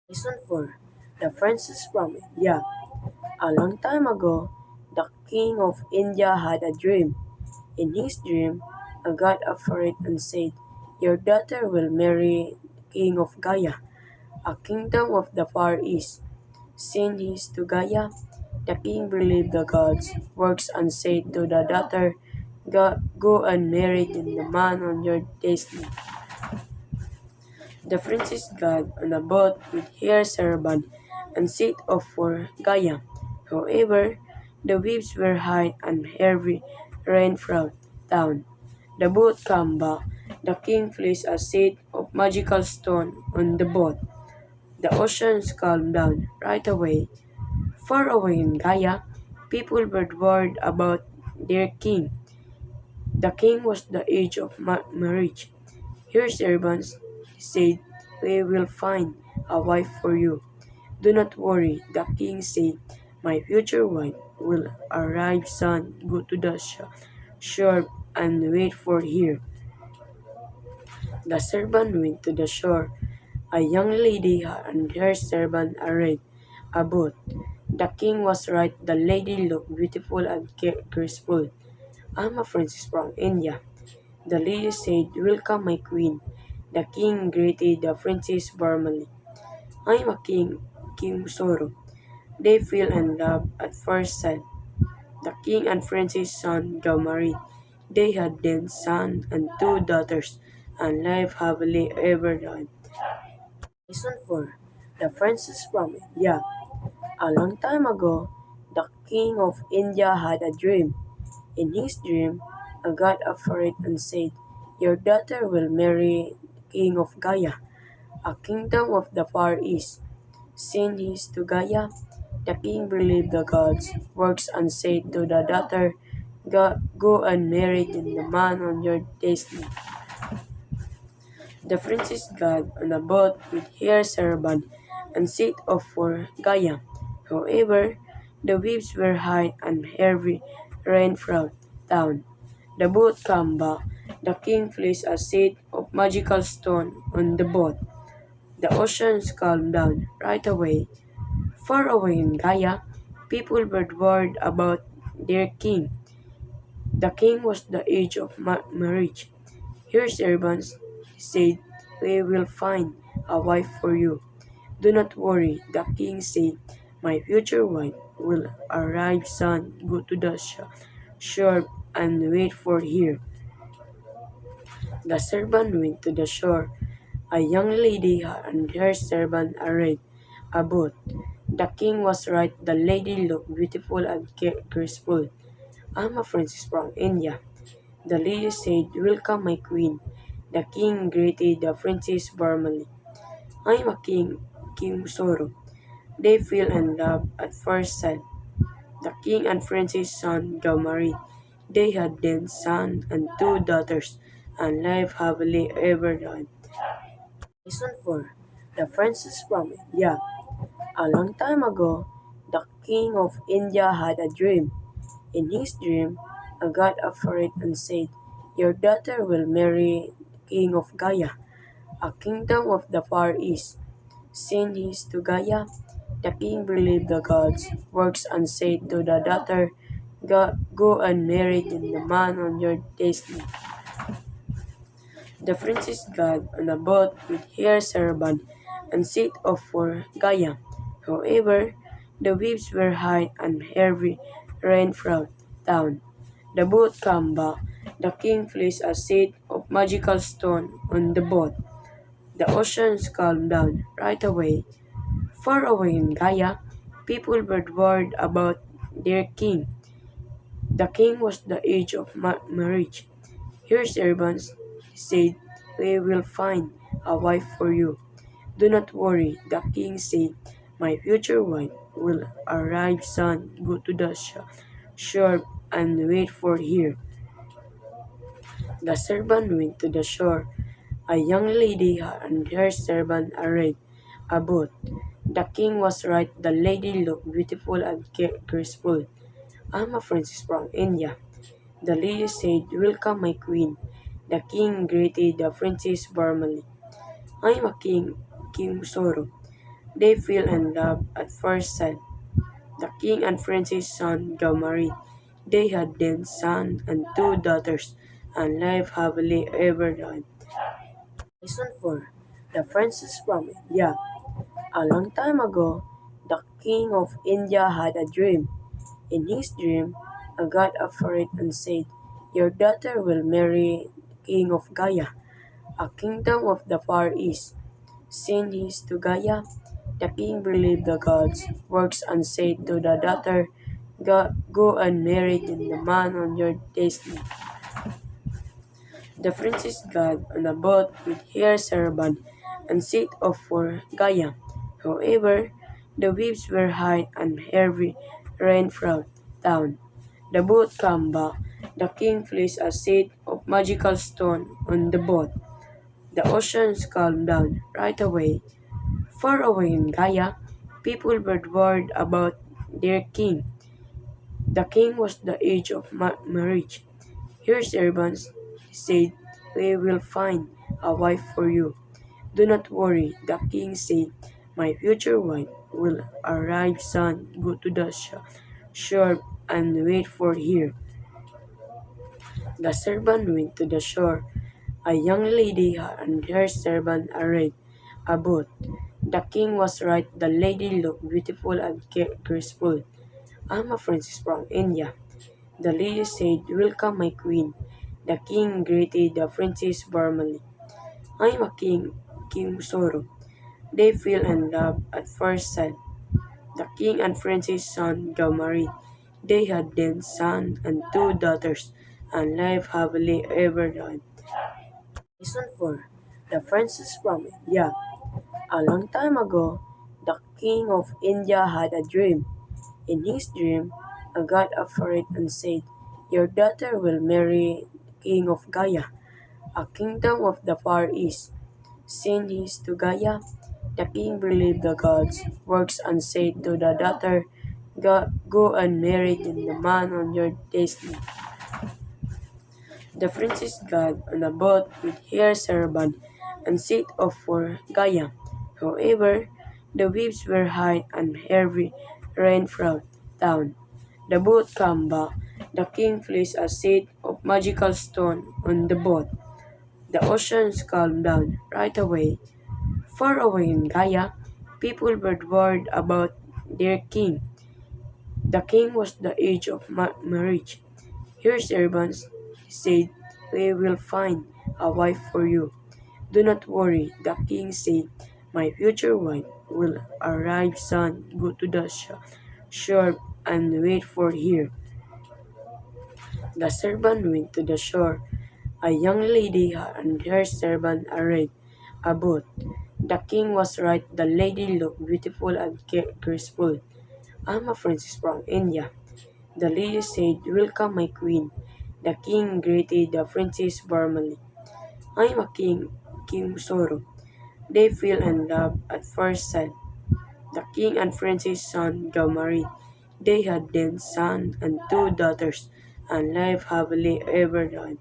Lesson 4. The Princess from India. A long time ago, the king of India had a dream. In his dream, a god appeared and said, "Your daughter will marry the king of Gaya, a kingdom of the Far East." Sent his to Gaya, the king believed the god's works and said to the daughter, "Go and marry the man on your destiny." The princess got on a boat with her servant and set off for Gaya. However, the waves were high and heavy rain fell down. The boat came back. The king placed a set of magical stone on the boat. The oceans calmed down right away. Far away in Gaya, people were worried about their king. The king was the age of marriage. Your servants said, "We will find a wife for you." "Do not worry," the king said. "My future wife will arrive soon. Go to the shore and wait for her." The servant went to the shore. A young lady and her servant arrived. A boat. The king was right. The lady looked beautiful and graceful. "I'm a princess from India," the lady said. "Welcome, my queen." The king greeted the princess warmly. "I'm a King Soro." They fell in love at first sight. The king and princess son got married. They had then son and two daughters, and lived happily ever after. Lesson 4. The Princess from India. A long time ago, the king of India had a dream. In his dream, a god appeared and said, "Your daughter will marry the king of Gaya, a kingdom of the Far East." Sent his to Gaya, the king believed the god's works and said to the daughter, "Go and marry the man on your destiny." The princess got on a boat with her servant and set off for Gaya. However, the waves were high and heavy rain fell down. The boat came back. The king placed a set of magical stone on the boat. The oceans calmed down right away. Far away in Gaya, people were worried about their king. The king was the age of marriage. Your servants said, "We will find a wife for you." "Do not worry," the king said. "My future wife will arrive soon. Go to the shore and wait for her." The servant went to the shore. A young lady and her servant arrived. A boat. The king was right. The lady looked beautiful and graceful. "I'm a princess from India," the lady said. "Welcome, my queen." The king greeted the princess warmly. "I'm a King Soro." They fell in love at first sight. The king and princess son got married. They had then son and two daughters, and lived happily ever after. Lesson 4. The Princess from India. A long time ago, the king of India had a dream. In his dream, a god appeared and said, "Your daughter will marry the king of Gaya, a kingdom of the Far East." Sent his to Gaya, the king believed the god's works and said to the daughter, "Go and marry the man on your destiny." The princess got on a boat with her servant and set off for Gaya. However, the waves were high and heavy rain fell down. The boat came back. The king placed a set of magical stone on the boat. The oceans calmed down right away. Far away in Gaya, people were worried about their king. The king was the age of marriage. Your servants said, "We will find a wife for you." "Do not worry," the king said. "My future wife will arrive soon. Go to the shore and wait for her." The servant went to the shore. A young lady and her servant arrived. A boat. The king was right. The lady looked beautiful and graceful. "I'm a princess from India," the lady said. "Welcome, my queen." The king greeted the princess warmly. "I'm a King Soro." They fell in love at first sight. The king and prince's son got married. They had then son and two daughters, and lived happily ever after. Lesson 4. The Princess from India. A long time ago, the king of India had a dream. In his dream, a god appeared and said, "Your daughter will marry the king of Gaya, a kingdom of the Far East." Sent his to Gaya, the king believed the god's works and said to the daughter, Go and marry the man on your destiny." The princess got on a boat with her servant and set off for Gaya. However, the waves were high and heavy rain fell down. The boat came back. The king placed a set of magical stone on the boat. The oceans calmed down right away. Far away in Gaia, people were worried about their king. The king was the age of marriage. Your servants said, "We will find a wife for you." "Do not worry," the king said. "My future wife will arrive soon. Go to the shore and wait for her." The servant went to the shore. A young lady and her servant arrived aboard. The king was right. The lady looked beautiful and graceful. "I'm a princess from India," the lady said. "Welcome, my queen." The king greeted the princess warmly. "I'm a King Soro." They fell in love at first sight. The king and princess son got married. They had then son and two daughters, and lived happily ever after. Lesson 4. The Princess from India. A long time ago, the king of India had a dream. In his dream, a god appeared and said, "Your daughter will marry the king of Gaya, a kingdom of the Far East." Sent his to Gaya, the king believed the god's works and said to the daughter, Go and marry the man on your destiny." The princess got on a boat with her servant and set off for Gaya. However, the waves were high and heavy rain fell down. The boat came back. The king placed a set of magical stone on the boat. The oceans calmed down right away. Far away in Gaia, people were worried about their king. The king was the age of marriage. Your servants said, "We will find a wife for you." "Do not worry," the king said. "My future wife will arrive soon. Go to the shore and wait for her." The servant went to the shore. A young lady and her servant arrived aboard. The king was right. The lady looked beautiful and graceful. "I'm a princess from India," the lady said. "Welcome, my queen." The king greeted the princess warmly. "I'm a King Soro." They fell in love at first sight. The king and princess son got married. They had then son and two daughters, and lived happily ever after.